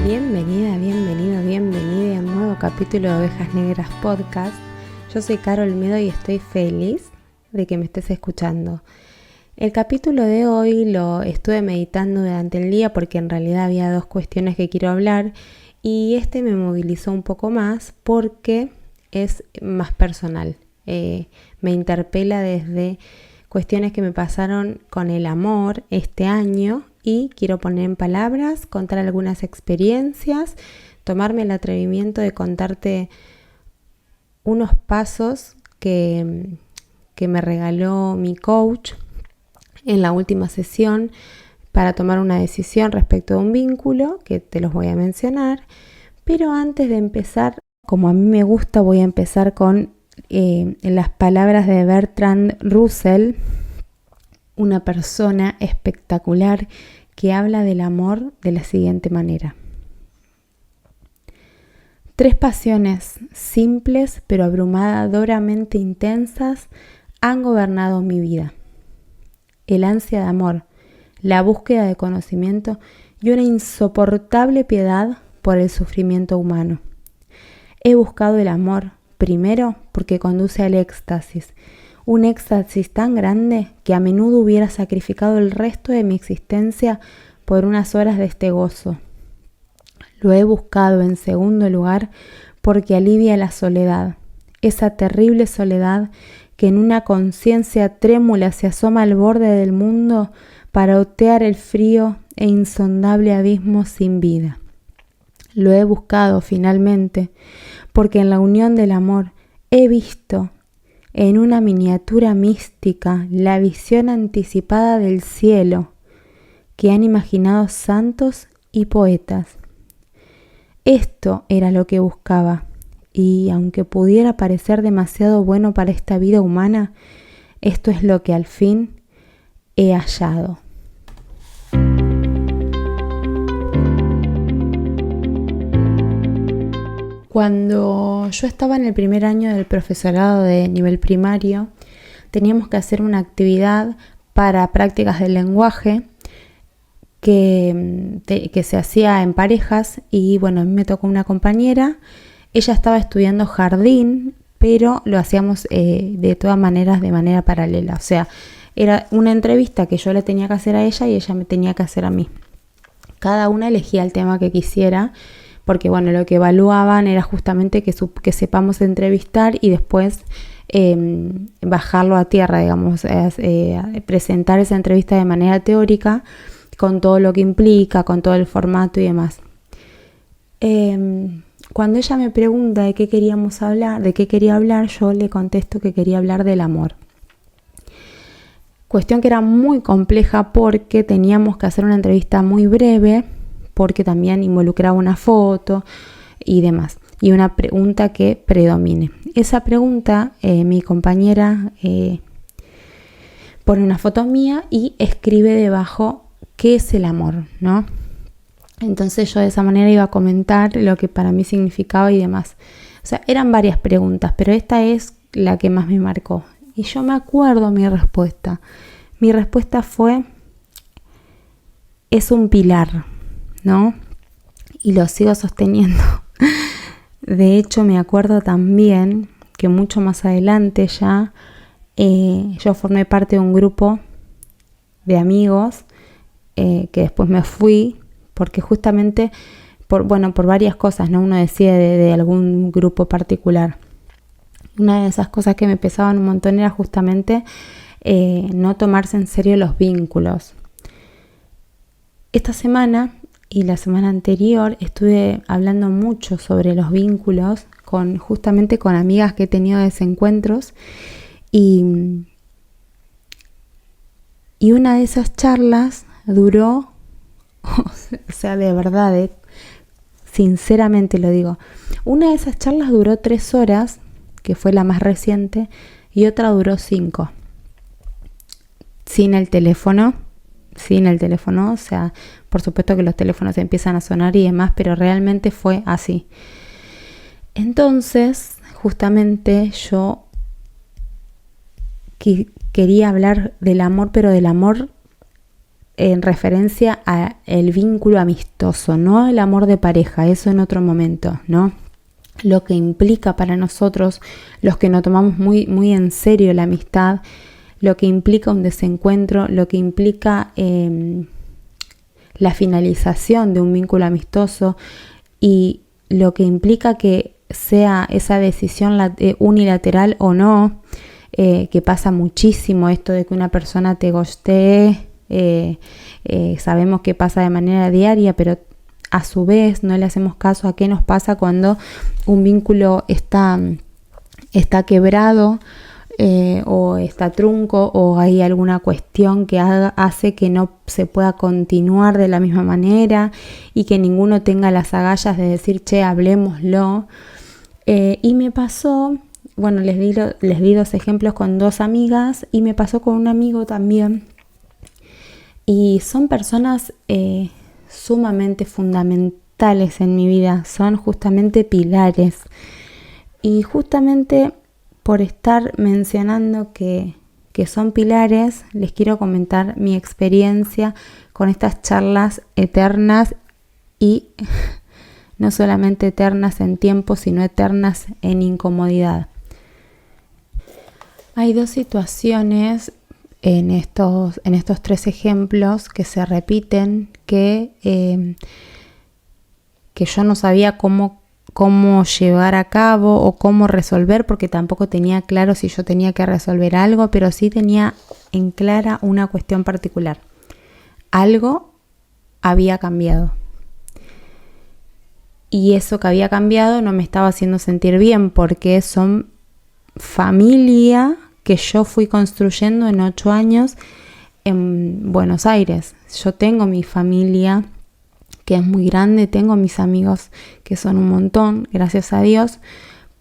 Bienvenida a un nuevo capítulo de Ovejas Negras Podcast. Yo soy Caro Olmedo y estoy feliz de que me estés escuchando. El capítulo de hoy lo estuve meditando durante el día porque en realidad había dos cuestiones que quiero hablar y me movilizó un poco más porque es más personal. Me interpela desde cuestiones que me pasaron con el amor este año y quiero poner en palabras, contar algunas experiencias, tomarme el atrevimiento de contarte unos pasos que me regaló mi coach en la última sesión para tomar una decisión respecto a un vínculo que te los voy a mencionar. Pero antes de empezar, como a mí me gusta, voy a empezar con las palabras de Bertrand Russell, una persona espectacular que habla del amor de la siguiente manera. 3 pasiones simples pero abrumadoramente intensas han gobernado mi vida. El ansia de amor, la búsqueda de conocimiento y una insoportable piedad por el sufrimiento humano. He buscado el amor, primero porque conduce al éxtasis, un éxtasis tan grande que a menudo hubiera sacrificado el resto de mi existencia por unas horas de este gozo. Lo he buscado en segundo lugar porque alivia la soledad, esa terrible soledad que en una conciencia trémula se asoma al borde del mundo para otear el frío e insondable abismo sin vida. Lo he buscado finalmente porque en la unión del amor he visto en una miniatura mística la visión anticipada del cielo que han imaginado santos y poetas. Esto era lo que buscaba y aunque pudiera parecer demasiado bueno para esta vida humana, esto es lo que al fin he hallado. Cuando yo estaba en el primer año del profesorado de nivel primario, teníamos que hacer una actividad para prácticas del lenguaje que se hacía en parejas y bueno, a mí me tocó una compañera. Ella estaba estudiando jardín, pero lo hacíamos de todas maneras de manera paralela. O sea, era una entrevista que yo le tenía que hacer a ella y ella me tenía que hacer a mí. Cada una elegía el tema que quisiera, porque bueno, lo que evaluaban era justamente que sepamos entrevistar y después bajarlo a tierra, digamos, presentar esa entrevista de manera teórica, con todo lo que implica, con todo el formato y demás. Cuando ella me pregunta de qué queríamos hablar, de qué quería hablar, yo le contesto que quería hablar del amor. Cuestión que era muy compleja porque teníamos que hacer una entrevista muy breve, porque también involucraba una foto y demás, y una pregunta que predomine. Esa pregunta, mi compañera pone una foto mía y escribe debajo qué es el amor, ¿no? Entonces yo de esa manera iba a comentar lo que para mí significaba y demás. O sea, eran varias preguntas, pero esta es la que más me marcó. Y yo me acuerdo mi respuesta. Mi respuesta fue, es un pilar, ¿no? Y lo sigo sosteniendo. De hecho, me acuerdo también que mucho más adelante ya yo formé parte de un grupo de amigos que después me fui porque justamente por varias cosas, ¿no? Uno decide de algún grupo particular. Una de esas cosas que me pesaban un montón era justamente no tomarse en serio los vínculos. Esta semana y la semana anterior estuve hablando mucho sobre los vínculos justamente con amigas que he tenido desencuentros y una de esas charlas duró, o sea, de verdad, sinceramente lo digo, una de esas charlas duró 3 horas, que fue la más reciente, y otra duró 5. Sin el teléfono, o sea, por supuesto que los teléfonos empiezan a sonar y demás, pero realmente fue así. Entonces, justamente yo quería hablar del amor, pero del amor en referencia al vínculo amistoso, no el amor de pareja, eso en otro momento, ¿no? Lo que implica para nosotros, los que nos tomamos muy, muy en serio la amistad, lo que implica un desencuentro, lo que implica la finalización de un vínculo amistoso y lo que implica que sea esa decisión unilateral o no, que pasa muchísimo esto de que una persona te ghostee, sabemos que pasa de manera diaria, pero a su vez no le hacemos caso a qué nos pasa cuando un vínculo está quebrado, o está trunco, o hay alguna cuestión que hace que no se pueda continuar de la misma manera y que ninguno tenga las agallas de decir, che, hablémoslo. Y me pasó, bueno, les di 2 ejemplos con 2 amigas y me pasó con un amigo también. Y son personas sumamente fundamentales en mi vida, son justamente pilares. Y justamente por estar mencionando que son pilares, les quiero comentar mi experiencia con estas charlas eternas y no solamente eternas en tiempo, sino eternas en incomodidad. Hay 2 situaciones en estos 3 ejemplos que se repiten, que yo no sabía cómo llevar a cabo o cómo resolver, porque tampoco tenía claro si yo tenía que resolver algo, pero sí tenía en clara una cuestión particular. Algo había cambiado. Y eso que había cambiado no me estaba haciendo sentir bien, porque son familia que yo fui construyendo en 8 años en Buenos Aires. Yo tengo mi familia que es muy grande, tengo mis amigos que son un montón, gracias a Dios,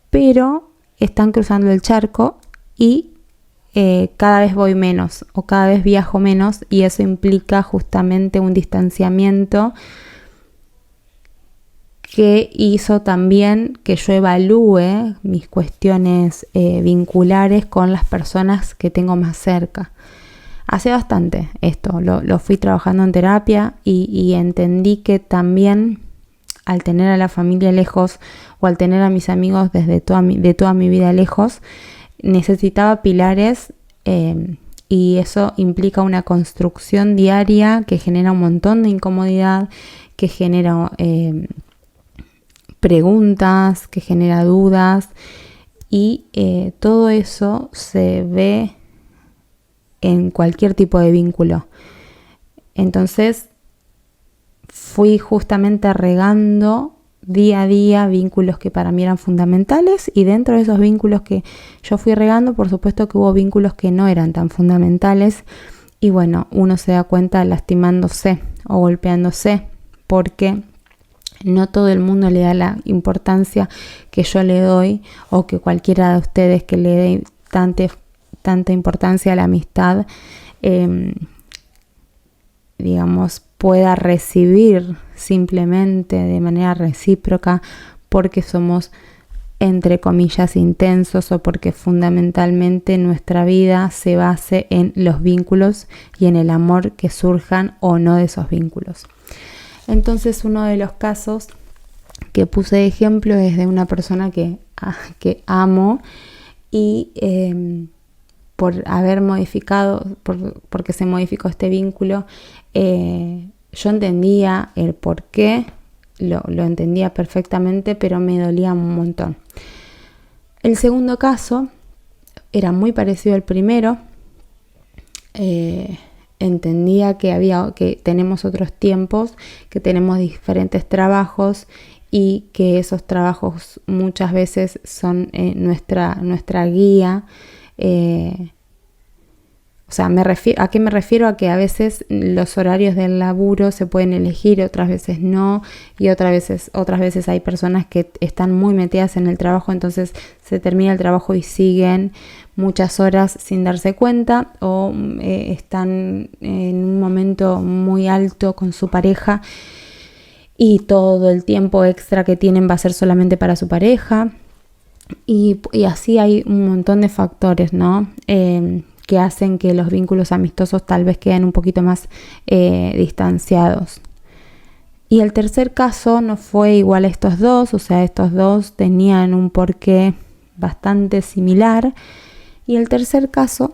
pero están cruzando el charco y cada vez voy menos o cada vez viajo menos, y eso implica justamente un distanciamiento que hizo también que yo evalúe mis cuestiones vinculares con las personas que tengo más cerca. Hace bastante esto, lo fui trabajando en terapia y entendí que también al tener a la familia lejos o al tener a mis amigos de toda mi vida lejos, necesitaba pilares, y eso implica una construcción diaria que genera un montón de incomodidad, que genera preguntas, que genera dudas, y todo eso se ve en cualquier tipo de vínculo. Entonces fui justamente regando día a día vínculos que para mí eran fundamentales, y dentro de esos vínculos que yo fui regando, por supuesto que hubo vínculos que no eran tan fundamentales, y bueno, uno se da cuenta lastimándose o golpeándose, porque no todo el mundo le da la importancia que yo le doy, o que cualquiera de ustedes que le dé tanta importancia a la amistad, pueda recibir simplemente de manera recíproca, porque somos, entre comillas, intensos, o porque fundamentalmente nuestra vida se base en los vínculos y en el amor que surjan o no de esos vínculos. Entonces, uno de los casos que puse de ejemplo es de una persona que amo, y por haber modificado, porque se modificó este vínculo, yo entendía el por qué, lo entendía perfectamente, pero me dolía un montón. El segundo caso era muy parecido al primero. Entendía que tenemos otros tiempos, que tenemos diferentes trabajos, y que esos trabajos muchas veces son nuestra guía. ¿A qué me refiero? A que a veces los horarios del laburo se pueden elegir, otras veces no, y otras veces hay personas que están muy metidas en el trabajo, entonces se termina el trabajo y siguen muchas horas sin darse cuenta, o están en un momento muy alto con su pareja y todo el tiempo extra que tienen va a ser solamente para su pareja, y así hay un montón de factores, ¿no? que hacen que los vínculos amistosos tal vez queden un poquito más distanciados. Y el tercer caso no fue igual a estos dos, o sea, estos dos tenían un porqué bastante similar. Y el tercer caso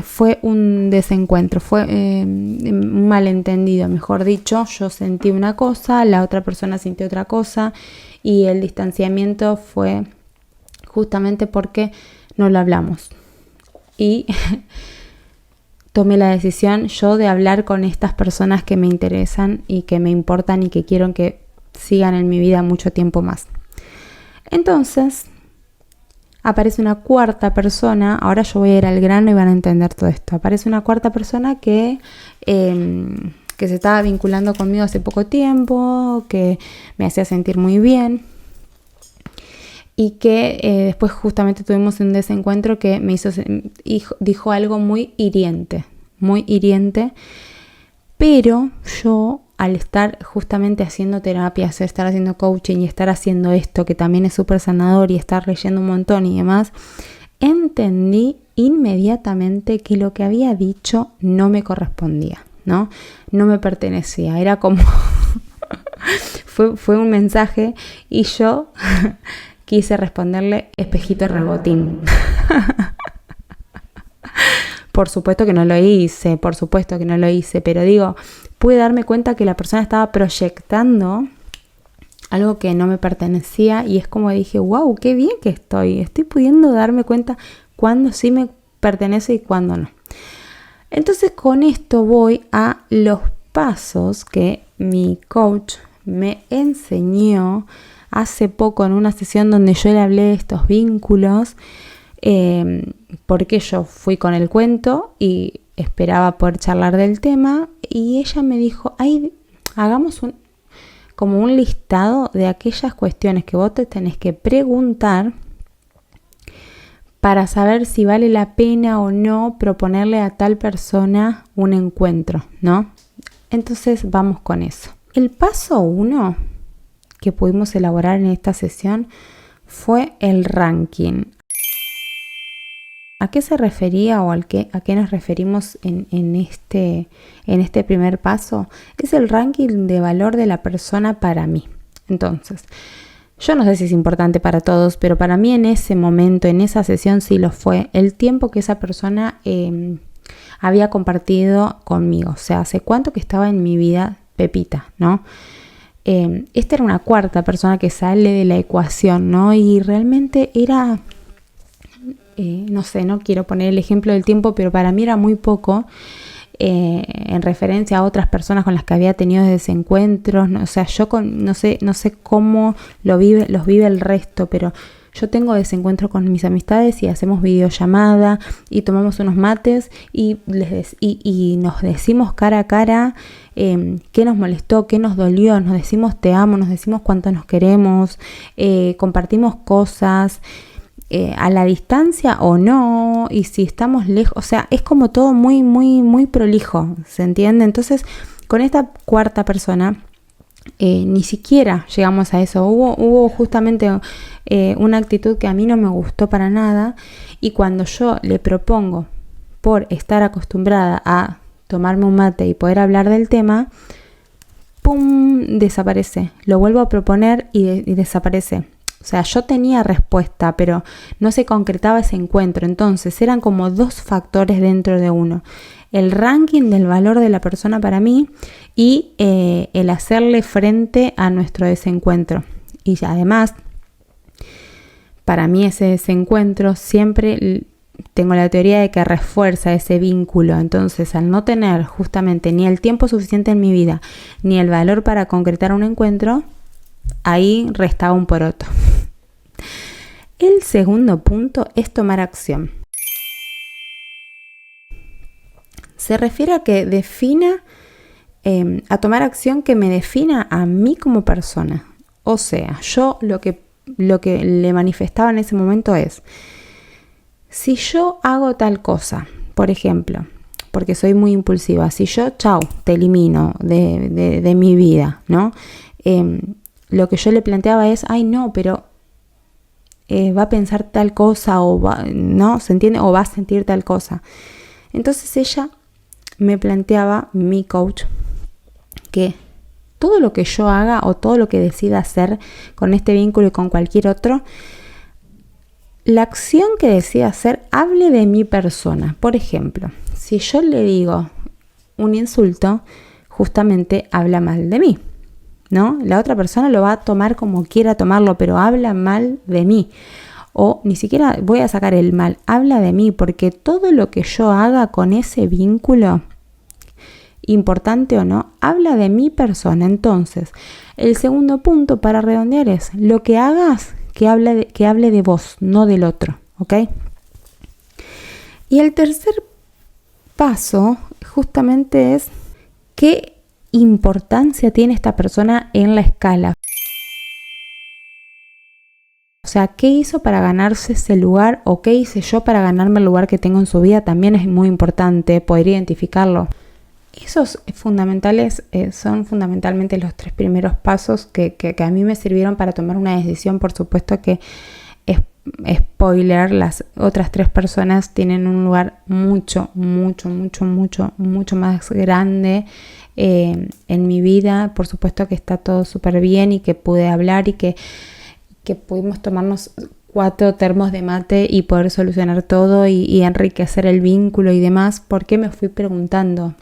fue un desencuentro, fue un malentendido, mejor dicho. Yo sentí una cosa, la otra persona sintió otra cosa, y el distanciamiento fue justamente porque no lo hablamos. Y tomé la decisión yo de hablar con estas personas que me interesan y que me importan y que quiero que sigan en mi vida mucho tiempo más. Entonces aparece una cuarta persona. Ahora yo voy a ir al grano y van a entender todo esto. Aparece una cuarta persona que se estaba vinculando conmigo hace poco tiempo, que me hacía sentir muy bien, y que después justamente tuvimos un desencuentro que me dijo algo muy hiriente, pero yo, al estar justamente haciendo terapias, estar haciendo coaching y estar haciendo esto que también es súper sanador, y estar leyendo un montón y demás, entendí inmediatamente que lo que había dicho no me correspondía, no me pertenecía. Era como fue un mensaje, y yo quise responderle espejito rebotín. Por supuesto que no lo hice, pero digo, pude darme cuenta que la persona estaba proyectando algo que no me pertenecía, y es como dije, wow, qué bien que estoy pudiendo darme cuenta cuándo sí me pertenece y cuándo no. Entonces con esto voy a los pasos que mi coach me enseñó hace poco en una sesión donde yo le hablé de estos vínculos, porque yo fui con el cuento y esperaba poder charlar del tema, y ella me dijo, hagamos como un listado de aquellas cuestiones que vos te tenés que preguntar para saber si vale la pena o no proponerle a tal persona un encuentro, ¿no? Entonces vamos con eso. El paso 1 que pudimos elaborar en esta sesión fue el ranking. ¿A qué se refería o a qué nos referimos en este primer paso? Es el ranking de valor de la persona para mí. Entonces, yo no sé si es importante para todos, pero para mí en ese momento, en esa sesión sí lo fue, el tiempo que esa persona había compartido conmigo. O sea, hace cuánto que estaba en mi vida Pepita, ¿no? Esta era una cuarta persona que sale de la ecuación, ¿no? Y realmente era, no sé, no quiero poner el ejemplo del tiempo, pero para mí era muy poco en referencia a otras personas con las que había tenido desencuentros, ¿no? O sea, yo no sé cómo los vive el resto, pero yo tengo desencuentros con mis amistades y hacemos videollamada y tomamos unos mates y nos decimos cara a cara qué nos molestó, qué nos dolió, nos decimos te amo, nos decimos cuánto nos queremos, compartimos cosas a la distancia o no, y si estamos lejos, o sea, es como todo muy, muy, muy prolijo, ¿se entiende? Entonces, con esta cuarta persona ni siquiera llegamos a eso. Hubo justamente una actitud que a mí no me gustó para nada, y cuando yo le propongo, por estar acostumbrada a tomarme un mate y poder hablar del tema, ¡pum!, desaparece. Lo vuelvo a proponer y desaparece. O sea, yo tenía respuesta, pero no se concretaba ese encuentro. Entonces eran como dos factores dentro de uno: el ranking del valor de la persona para mí y el hacerle frente a nuestro desencuentro. Y además, para mí ese desencuentro siempre tengo la teoría de que refuerza ese vínculo. Entonces, al no tener justamente ni el tiempo suficiente en mi vida, ni el valor para concretar un encuentro, ahí restaba un poroto. El segundo punto es tomar acción. Se refiere a que a tomar acción que me defina a mí como persona. O sea, yo lo que le manifestaba en ese momento es: si yo hago tal cosa, por ejemplo, porque soy muy impulsiva, si yo, te elimino de mi vida, ¿no? Lo que yo le planteaba es, pero va a pensar tal cosa ¿no? ¿Se entiende? O va a sentir tal cosa. Entonces ella me planteaba, mi coach, que todo lo que yo haga o todo lo que decida hacer con este vínculo y con cualquier otro, la acción que decida hacer hable de mi persona. Por ejemplo, si yo le digo un insulto, justamente habla mal de mí, ¿no? La otra persona lo va a tomar como quiera tomarlo, pero habla mal de mí. O ni siquiera voy a sacar el mal, habla de mí, porque todo lo que yo haga con ese vínculo, importante o no, habla de mi persona. Entonces, el segundo punto para redondear es, lo que hagas, que hable de vos, no del otro, ¿ok? Y el tercer paso justamente es, ¿qué importancia tiene esta persona en la escala? O sea, ¿qué hizo para ganarse ese lugar o qué hice yo para ganarme el lugar que tengo en su vida? También es muy importante poder identificarlo. Esos fundamentales son fundamentalmente los 3 primeros pasos que a mí me sirvieron para tomar una decisión. Por supuesto que, spoiler, las otras 3 personas tienen un lugar mucho más grande en mi vida. Por supuesto que está todo súper bien y que pude hablar y que pudimos tomarnos 4 termos de mate y poder solucionar todo y enriquecer el vínculo y demás, porque me fui preguntando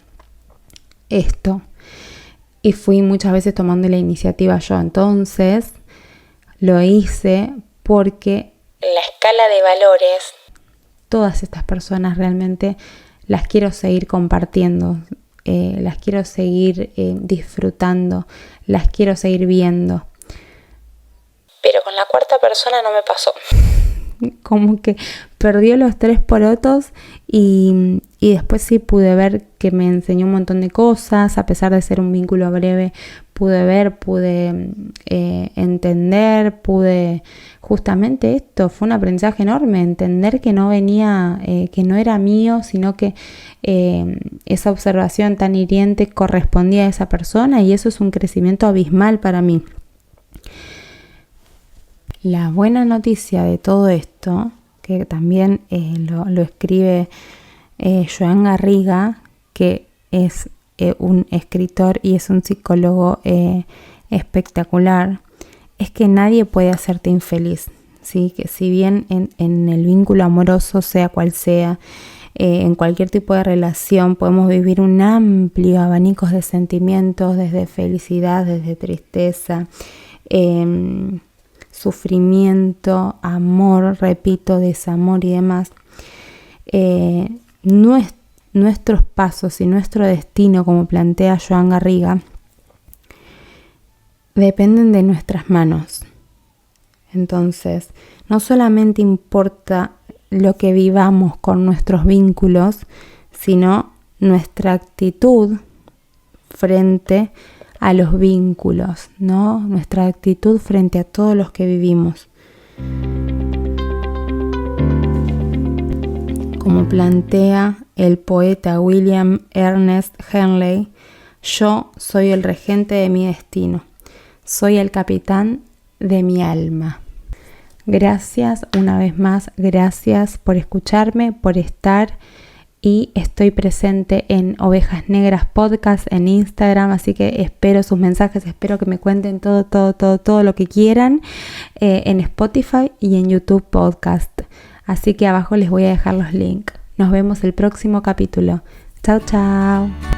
esto y fui muchas veces tomando la iniciativa yo. Entonces lo hice porque la escala de valores, todas estas personas realmente las quiero seguir compartiendo, las quiero seguir disfrutando, las quiero seguir viendo. Pero con la 4ª persona no me pasó. Como que perdió los 3 porotos y después sí pude ver que me enseñó un montón de cosas. A pesar de ser un vínculo breve, pude entender, justamente esto fue un aprendizaje enorme, entender que no venía, que no era mío, sino que esa observación tan hiriente correspondía a esa persona, y eso es un crecimiento abismal para mí. La buena noticia de todo esto, que también lo escribe Joan Garriga, que es un escritor y es un psicólogo espectacular, es que nadie puede hacerte infeliz, ¿sí? Que si bien en el vínculo amoroso, sea cual sea, en cualquier tipo de relación podemos vivir un amplio abanico de sentimientos, desde felicidad, desde tristeza, sufrimiento, amor, repito, desamor y demás. Nuestros pasos y nuestro destino, como plantea Joan Garriga, dependen de nuestras manos. Entonces, no solamente importa lo que vivamos con nuestros vínculos, sino nuestra actitud frente a los vínculos, ¿no? Nuestra actitud frente a todos los que vivimos. Como plantea el poeta William Ernest Henley, yo soy el regente de mi destino, soy el capitán de mi alma. Gracias una vez más, gracias por escucharme, por estar. Y estoy presente en Ovejas Negras Podcast en Instagram, así que espero sus mensajes, espero que me cuenten todo lo que quieran en Spotify y en YouTube Podcast. Así que abajo les voy a dejar los links. Nos vemos el próximo capítulo. Chao, chao.